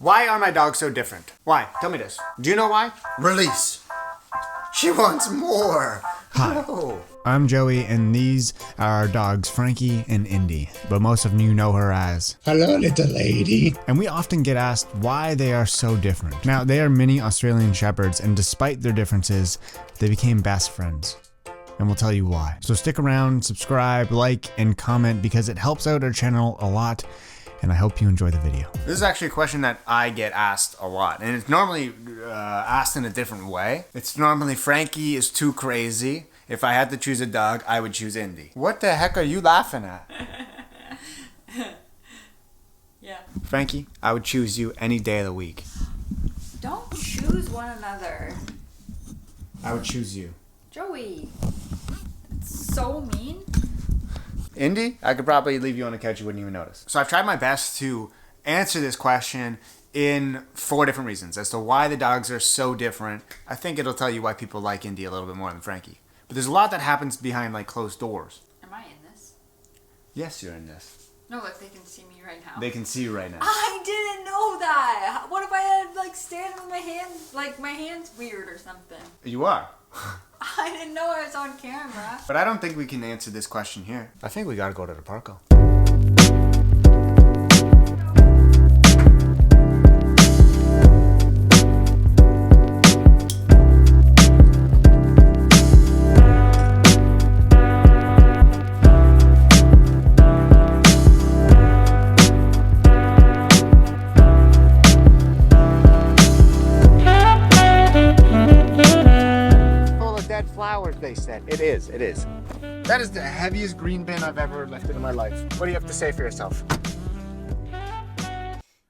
Why are my dogs so different? Why? Tell me this. Do you know why? Release. She wants more. Hi, No. I'm Joey, and these are our dogs Frankie and Indie, but most of you know her as. Hello, little lady. And we often get asked why they are so different. Now, they are mini Australian Shepherds, and despite their differences, they became best friends. And we'll tell you why. So stick around, subscribe, like, and comment because it helps out our channel a lot, and I hope you enjoy the video. This is actually a question that I get asked a lot, and it's normally asked in a different way. It's normally, Frankie is too crazy. If I had to choose a dog, I would choose Indy. What the heck are you laughing at? Yeah. Frankie, I would choose you any day of the week. Don't choose one another. I would choose you. Joey. That's so mean. Indy, I could probably leave you on the couch, you wouldn't even notice. So I've tried my best to answer this question in 4 different reasons as to why the dogs are so different. I think it'll tell you why people like Indy a little bit more than Frankie. But there's a lot that happens behind like closed doors. Am I in this? Yes, you're in this. No, like they can see me right now. They can see you right now. I didn't know that. What if I had like standing with my hands, like my hands weird or something? You are. I didn't know I was on camera. But I don't think we can answer this question here. I think we gotta go to the park. Flowers, they said. It is. That is the heaviest green bin I've ever lifted in my life. What do you have to say for yourself?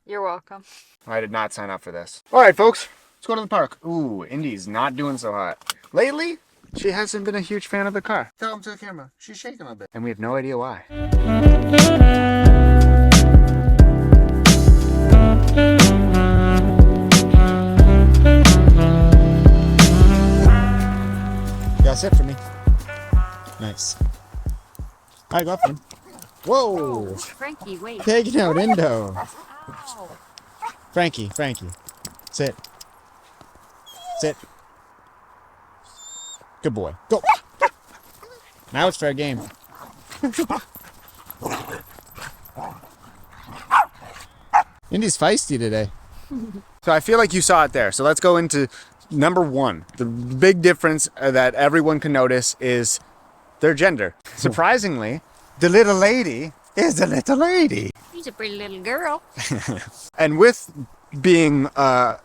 You're welcome. I did not sign up for this. Alright folks, let's go to the park. Ooh, Indy's not doing so hot. Lately, she hasn't been a huge fan of the car. Tell him to the camera. She's shaking a bit. And we have no idea why. That's it for me. Nice. All right, go up then. Whoa! Frankie, wait. Taking out Indo. Ow. Frankie. Sit. Sit. Good boy. Go. Now it's fair game. Indy's feisty today. So I feel like you saw it there. So let's go into number 1. The big difference that everyone can notice is their gender. Surprisingly, the little lady is a little lady. She's a pretty little girl. And with being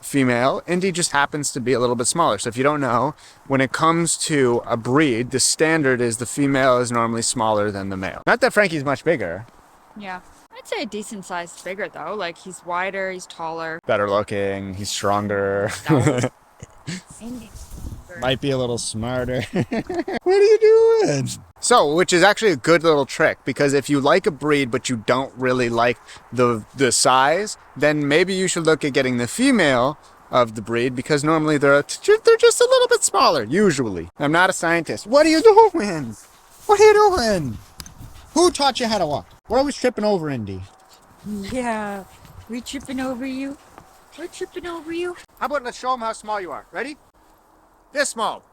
female, Indy just happens to be a little bit smaller. So if you don't know, when it comes to a breed, the standard is the female is normally smaller than the male. Not that Frankie's much bigger. Yeah. I'd say a decent sized bigger though. Like he's wider, he's taller. Better looking, he's stronger. Might be a little smarter. What are you doing? So, which is actually a good little trick, because if you like a breed but you don't really like the size, then maybe you should look at getting the female of the breed, because normally they're just a little bit smaller, usually. I'm not a scientist. What are you doing? What are you doing? Who taught you how to walk? We're always tripping over Indy. Yeah. We're tripping over you. We're tripping over you. How about let's show them how small you are. Ready? This small.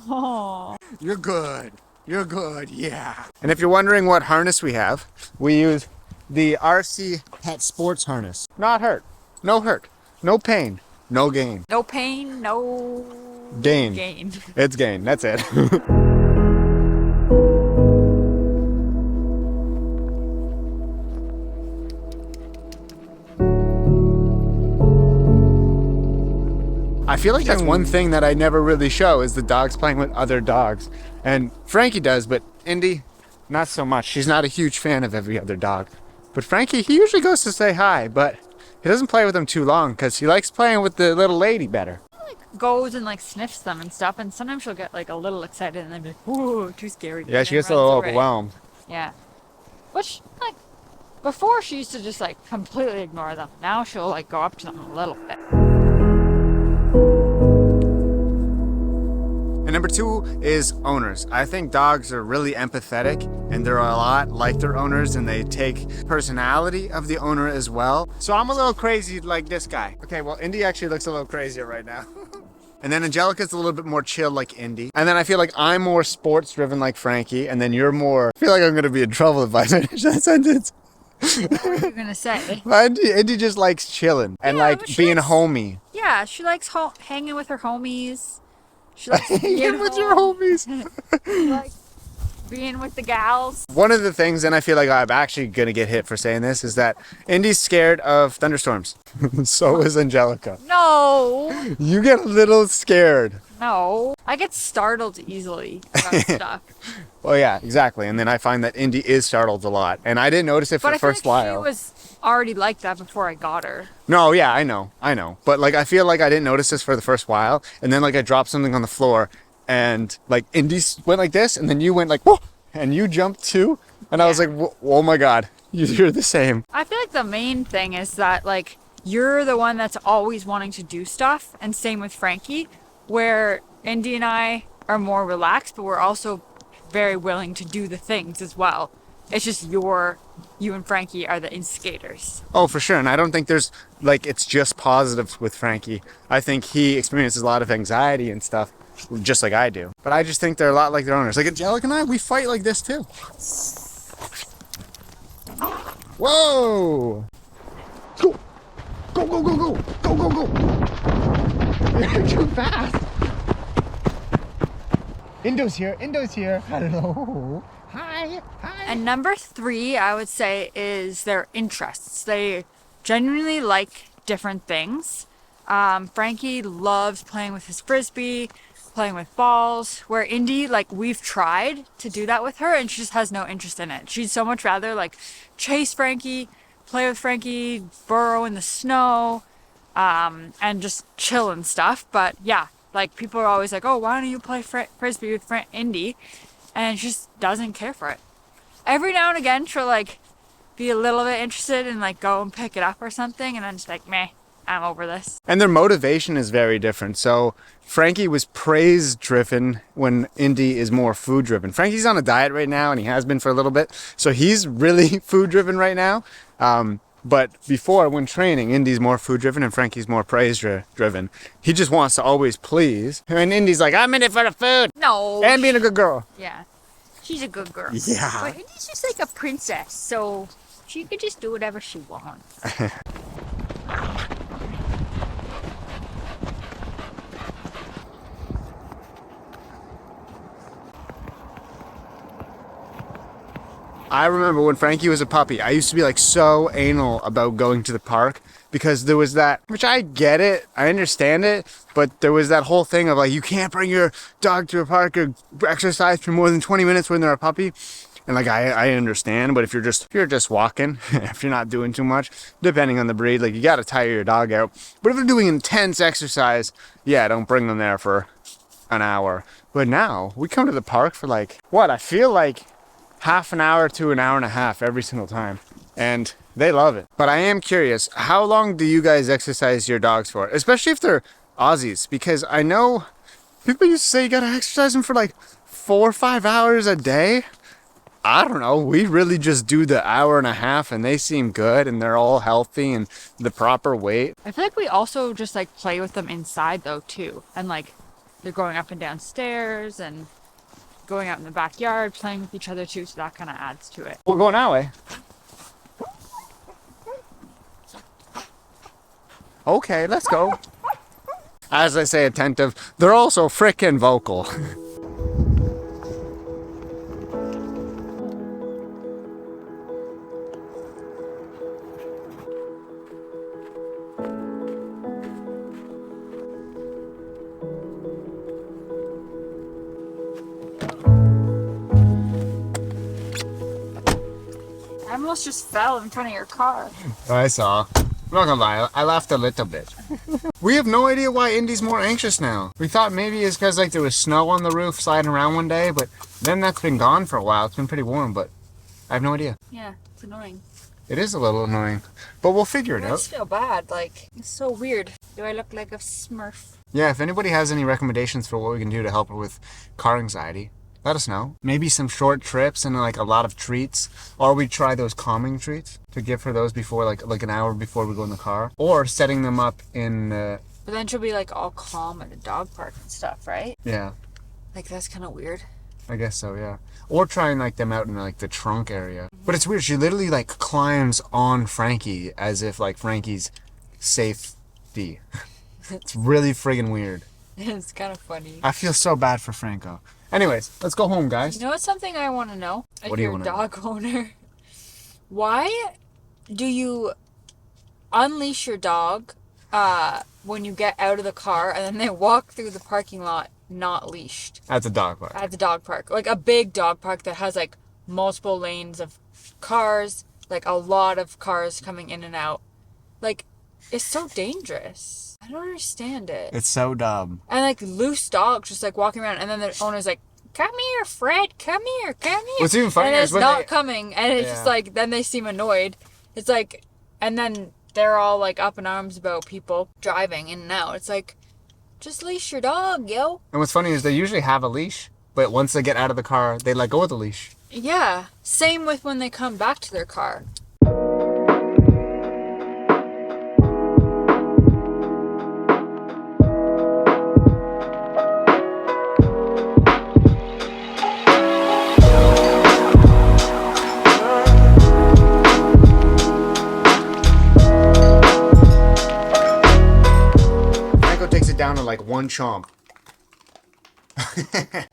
Oh. You're good. You're good, yeah. And if you're wondering what harness we have, we use the RC Pet sports harness. Not hurt. No hurt. No pain. No gain. No pain, no Gain. gain. It's gain. That's it. I feel like that's one thing that I never really show is the dogs playing with other dogs. And Frankie does, but Indy, not so much. She's not a huge fan of every other dog. But Frankie, he usually goes to say hi, but he doesn't play with them too long because he likes playing with the little lady better. Like goes and like sniffs them and stuff, and sometimes she'll get like a little excited and then be like, "Ooh, too scary." Yeah, and she then gets a little runs away. overwhelmed. Yeah, but like before, she used to just like completely ignore them. Now she'll like go up to them a little bit. And number 2 is owners. I think dogs are really empathetic and they're a lot like their owners and they take personality of the owner as well. So I'm a little crazy like this guy. Okay, well, Indy actually looks a little crazier right now. And then Angelica's a little bit more chill like Indy. And then I feel like I'm more sports driven like Frankie. And then you're more, I feel like I'm gonna be in trouble if I finish that sentence. What were you gonna say? Indy just likes chilling and Yeah, like but she being likes- homey. Yeah, she likes hanging with her homies. She likes being Hanging with your homies. She likes being with the gals. One of the things, and I feel like I'm actually gonna get hit for saying this, is that Indy's scared of thunderstorms. So is Angelica. No, You get a little scared. no. I get startled easily about stuff. Well, yeah, exactly. And then I find that Indy is startled a lot, and I didn't notice it for But the I feel first like she while. was already like that before I got her. No, yeah, I know. But like, I feel like I didn't notice this for the first while, and then like I dropped something on the floor, and like Indy went like this, and then you went like, whoa, and you jumped too, and I was Yeah. like, oh my god, you're the same. I feel like the main thing is that like you're the one that's always wanting to do stuff, and same with Frankie, where Indy and I are more relaxed, but we're also very willing to do the things as well. It's just you and Frankie are the instigators. Oh, for sure. And I don't think there's like it's just positive with Frankie. I think he experiences a lot of anxiety and stuff, just like I do. But I just think they're a lot like their owners. Like Angelica and I, we fight like this too. Whoa! Go! Go, go, go, go! Go, go, go! You're too fast! Indo's here. Indo's here. Hello. Hi. Hi. And number 3, I would say, is their interests. They genuinely like different things. Frankie loves playing with his frisbee, playing with balls, where Indy, like, we've tried to do that with her and she just has no interest in it. She'd so much rather, like, chase Frankie, play with Frankie, burrow in the snow, and just chill and stuff. But yeah, like, people are always like, oh, why don't you play frisbee with Indy? And she just doesn't care for it. Every now and again, she'll, like, be a little bit interested and, like, go and pick it up or something, and then just like, meh, I'm over this. And their motivation is very different. So Frankie was praise driven when Indy is more food driven. Frankie's on a diet right now and he has been for a little bit. So he's really food driven right now. But before, when training, Indy's more food driven and Frankie's more praise driven. He just wants to always please. And Indy's like, I'm in it for the food No. and being a good girl. Yeah. She's a good girl. Yeah. But Indy's just like a princess, so she could just do whatever she wants. I remember when Frankie was a puppy, I used to be like so anal about going to the park because there was that, which I get it, I understand it, but there was that whole thing of like, you can't bring your dog to a park or exercise for more than 20 minutes when they're a puppy. And like, I understand, but if you're just walking, if you're not doing too much, depending on the breed, like you got to tire your dog out. But if they're doing intense exercise, yeah, don't bring them there for an hour. But now we come to the park for like, what? I feel like half an hour to an hour and a half every single time. And they love it. But I am curious, how long do you guys exercise your dogs for? Especially if they're Aussies, because I know people used to say you gotta exercise them for like 4 or 5 hours a day. I don't know. We really just do the hour and a half and they seem good and they're all healthy and the proper weight. I feel like we also just like play with them inside though too. And like they're going up and down stairs and going out in the backyard, playing with each other too, so that kind of adds to it. We're going that way. Okay, let's go. As I say attentive, they're also frickin' vocal. I almost just fell in front of your car. I saw. I'm not gonna lie, I laughed a little bit. We have no idea why Indy's more anxious now. We thought maybe it's because like there was snow on the roof sliding around one day, but then that's been gone for a while. It's been pretty warm, but I have no idea. Yeah, it's annoying. It is a little annoying, but we'll figure it I out. just feel bad. Like, it's so weird. Do I look like a Smurf? Yeah, if anybody has any recommendations for what we can do to help her with car anxiety, let us know. Maybe some short trips and like a lot of treats, or we try those calming treats to give her those before like an hour before we go in the car, or setting them up in. But then she'll be like all calm at a dog park and stuff, right? Yeah, Like, that's kind of weird. I guess so. Yeah, or trying like them out in like the trunk area. But it's weird. She literally like climbs on Frankie as if like Frankie's safety. It's really friggin' weird. It's kind of funny. I feel so bad for Franco. Anyways, let's go home, guys. You know what's something I want to know? If What do you you're a wanna know? dog owner, why do you unleash your dog when you get out of the car and then they walk through the parking lot not leashed At the dog park. at the dog park? Like a big dog park that has like multiple lanes of cars, like a lot of cars coming in and out. Like, it's so dangerous. I don't understand it. It's so dumb. And like loose dogs just like walking around, and then the owner's like, "Come here, Fred. Come here. Come here." What's even funnier and is it's when not they- coming, and it's just Yeah. like then they seem annoyed. It's like, and then they're all like up in arms about people driving in and out. It's like, just leash your dog, yo. And what's funny is they usually have a leash, but once they get out of the car, they let go of the leash. Yeah. Same with when they come back to their car. Franco takes it down to like one chomp.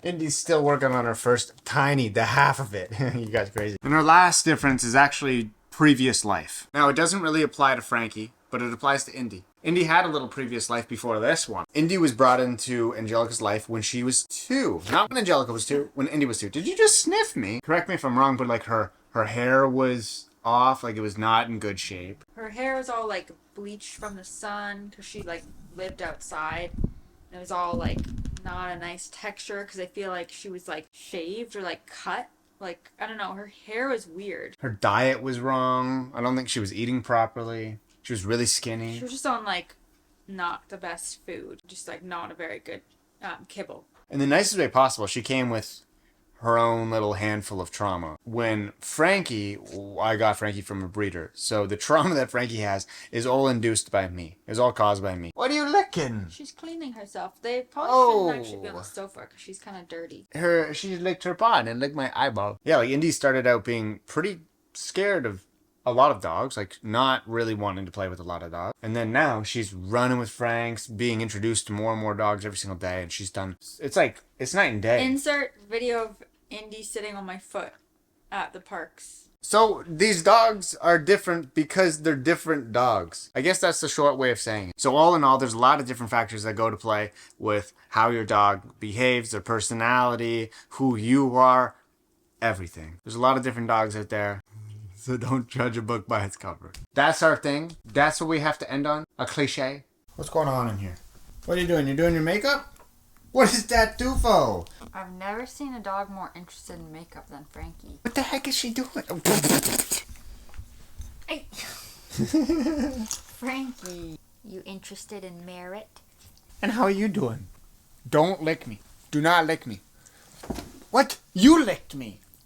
Indy's still working on her first tiny, the half of it. You guys crazy. And our last difference is actually previous life. Now, it doesn't really apply to Frankie, but it applies to Indy. Indy had a little previous life before this one. Indy was brought into Angelica's life when she was 2. Not when Angelica was 2, when Indy was 2. Did you just sniff me? Correct me if I'm wrong, but like her hair was off, like it was not in good shape. Her hair was all like bleached from the sun because she like lived outside. It was all like not a nice texture because I feel like she was like shaved or like cut. Like, I don't know, her hair was weird. Her diet was wrong. I don't think she was eating properly. She was really skinny. She was just on like not the best food, just like not a very good kibble. In the nicest way possible, she came with her own little handful of trauma. When Frankie, I got Frankie from a breeder, so the trauma that Frankie has is all induced by me. It's all caused by me. What are you licking? She's cleaning herself. They probably shouldn't actually be on Oh. the sofa because she's kind of dirty. She licked her paw and licked my eyeball. Yeah, like Indy started out being pretty scared of a lot of dogs, like not really wanting to play with a lot of dogs. And then now she's running with Franks, being introduced to more and more dogs every single day, and she's done. It's like it's night and day. Insert video of Indy sitting on my foot at the parks. So these dogs are different because they're different dogs. I guess that's the short way of saying it. So all in all, there's a lot of different factors that go to play with how your dog behaves, their personality, who you are, everything. There's a lot of different dogs out there. So don't judge a book by its cover. That's our thing. That's what we have to end on. A cliche. What's going on in here? What are you doing? You're doing your makeup? What is that tufo? I've never seen a dog more interested in makeup than Frankie. What the heck is she doing? Hey. Frankie, you interested in merit? And how are you doing? Don't lick me. Do not lick me. What? You licked me.